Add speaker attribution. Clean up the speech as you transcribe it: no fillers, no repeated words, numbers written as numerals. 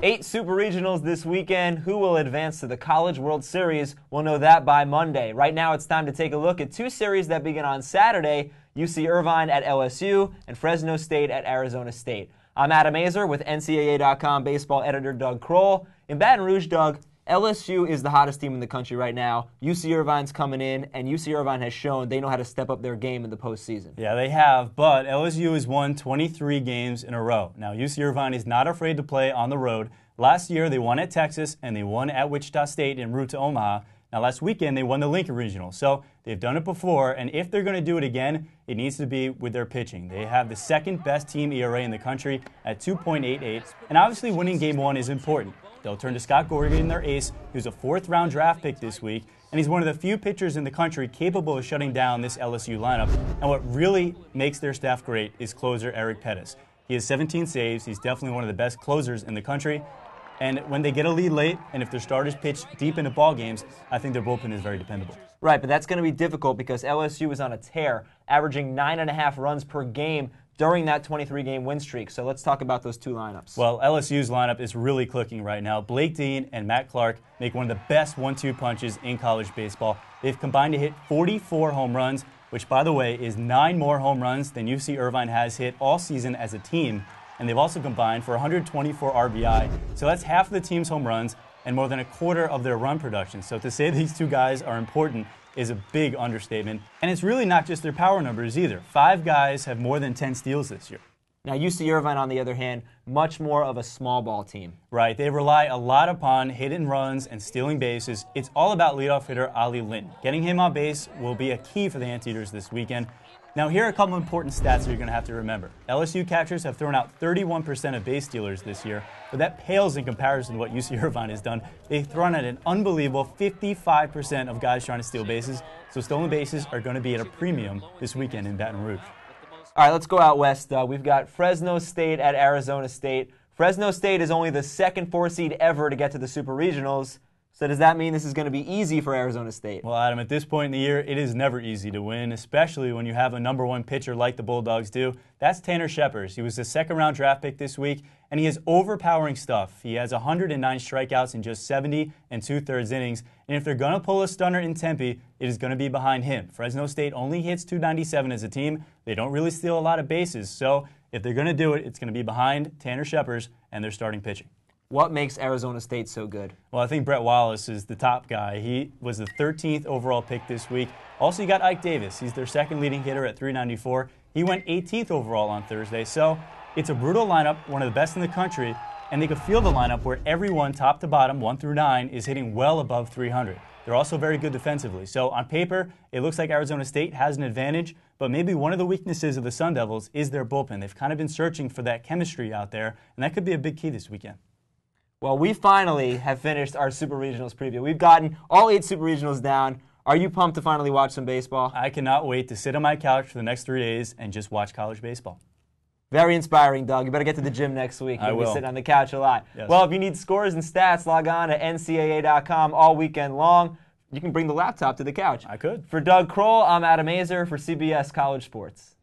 Speaker 1: 8 Super Regionals this weekend. Who will advance to the College World Series? We'll know that by Monday. Right now, it's time to take a look at 2 series that begin on Saturday, UC Irvine at LSU and Fresno State at Arizona State. I'm Adam Azer with NCAA.com baseball editor Doug Kroll. In Baton Rouge, Doug, LSU is the hottest team in the country right now. UC Irvine's coming in, and UC Irvine has shown they know how to step up their game in the postseason.
Speaker 2: Yeah, they have, but LSU has won 23 games in a row. Now, UC Irvine is not afraid to play on the road. Last year, they won at Texas, and they won at Wichita State en route to Omaha. Now, last weekend, they won the Lincoln Regional. So they've done it before, and if they're going to do it again, it needs to be with their pitching. They have the second best team ERA in the country at 2.88, and obviously winning Game 1 is important. They'll turn to Scott Gorgan, their ace, who's a 4th-round draft pick this week, and he's one of the few pitchers in the country capable of shutting down this LSU lineup. And what really makes their staff great is closer Eric Pettis. He has 17 saves. He's definitely one of the best closers in the country. And when they get a lead late, and if their starters pitch deep into ball games, I think their bullpen is very dependable. Right,
Speaker 1: but that's going to be difficult because LSU is on a tear, averaging 9.5 runs per game during that 23-game win streak. So let's talk about those 2 lineups.
Speaker 2: Well, LSU's lineup is really clicking right now. Blake Dean and Matt Clark make one of the best 1-2 punches in college baseball. They've combined to hit 44 home runs, which, by the way, is 9 more home runs than UC Irvine has hit all season as a team. And they've also combined for 124 RBI. So that's half of the team's home runs and more than a quarter of their run production. So to say these 2 guys are important is a big understatement. And it's really not just their power numbers either. 5 guys have more than 10 steals this year.
Speaker 1: Now, UC Irvine, on the other hand, much more of a small ball team.
Speaker 2: Right. They rely a lot upon hit-and runs and stealing bases. It's all about leadoff hitter Ali Linton. Getting him on base will be a key for the Anteaters this weekend. Now, here are a couple important stats that you're going to have to remember. LSU catchers have thrown out 31% of base stealers this year, but that pales in comparison to what UC Irvine has done. They've thrown out an unbelievable 55% of guys trying to steal bases, so stolen bases are going to be at a premium this weekend in Baton Rouge.
Speaker 1: All right, let's go out west. We've got Fresno State at Arizona State. Fresno State is only the 2nd 4-seed ever to get to the Super Regionals. So does that mean this is going to be easy for Arizona State?
Speaker 2: Well, Adam, at this point in the year, it is never easy to win, especially when you have a #1 pitcher like the Bulldogs do. That's Tanner Scheppers. He was the 2nd-round draft pick this week, and he has overpowering stuff. He has 109 strikeouts in just 70 2/3 innings, and if they're going to pull a stunner in Tempe, it is going to be behind him. Fresno State only hits .297 as a team. They don't really steal a lot of bases, so if they're going to do it, it's going to be behind Tanner Scheppers and their starting pitching.
Speaker 1: What makes Arizona State so good?
Speaker 2: Well, I think Brett Wallace is the top guy. He was the 13th overall pick this week. Also, you got Ike Davis. He's their 2nd leading hitter at .394. He went 18th overall on Thursday. So it's a brutal lineup, one of the best in the country, and they could field the lineup where everyone, top to bottom, 1 through 9, is hitting well above 300. They're also very good defensively. So on paper, it looks like Arizona State has an advantage, but maybe one of the weaknesses of the Sun Devils is their bullpen. They've kind of been searching for that chemistry out there, and that could be a big key this weekend.
Speaker 1: Well, we finally have finished our Super Regionals preview. We've gotten all 8 Super Regionals down. Are you pumped to finally watch some baseball?
Speaker 2: I cannot wait to sit on my couch for the next 3 days and just watch college baseball.
Speaker 1: Very inspiring, Doug. You better get to the gym next week.
Speaker 2: I will.
Speaker 1: You'll be sitting on the couch a lot.
Speaker 2: Yes.
Speaker 1: Well, if you need scores and stats, log on to NCAA.com all weekend long. You can bring the laptop to the couch.
Speaker 2: I could.
Speaker 1: For Doug Kroll, I'm Adam Azer for CBS College Sports.